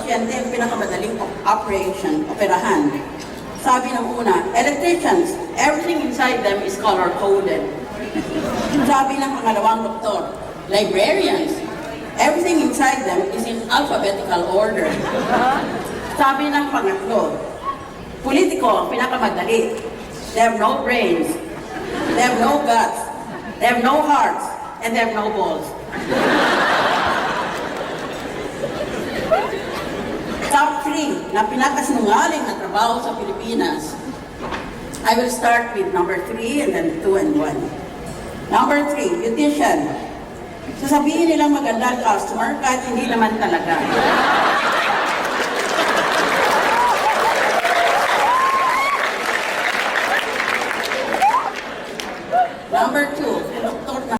kusyente ang pinakamadaling operahan. Sabi ng una, electricians, everything inside them is color-coded. Sabi ng pangalawang doktor, librarians, everything inside them is in alphabetical order. Sabi ng pangatlo, politiko ang pinakamadali. They have no brains, they have no guts, they have no hearts, and they have no balls. Top 3 na pinakasinungaling na trabaho sa Pilipinas. I will start with number 3 and then 2 and 1. Number 3, beautician. Sasabihin nilang maganda ang customer kahit hindi naman talaga. Number 2,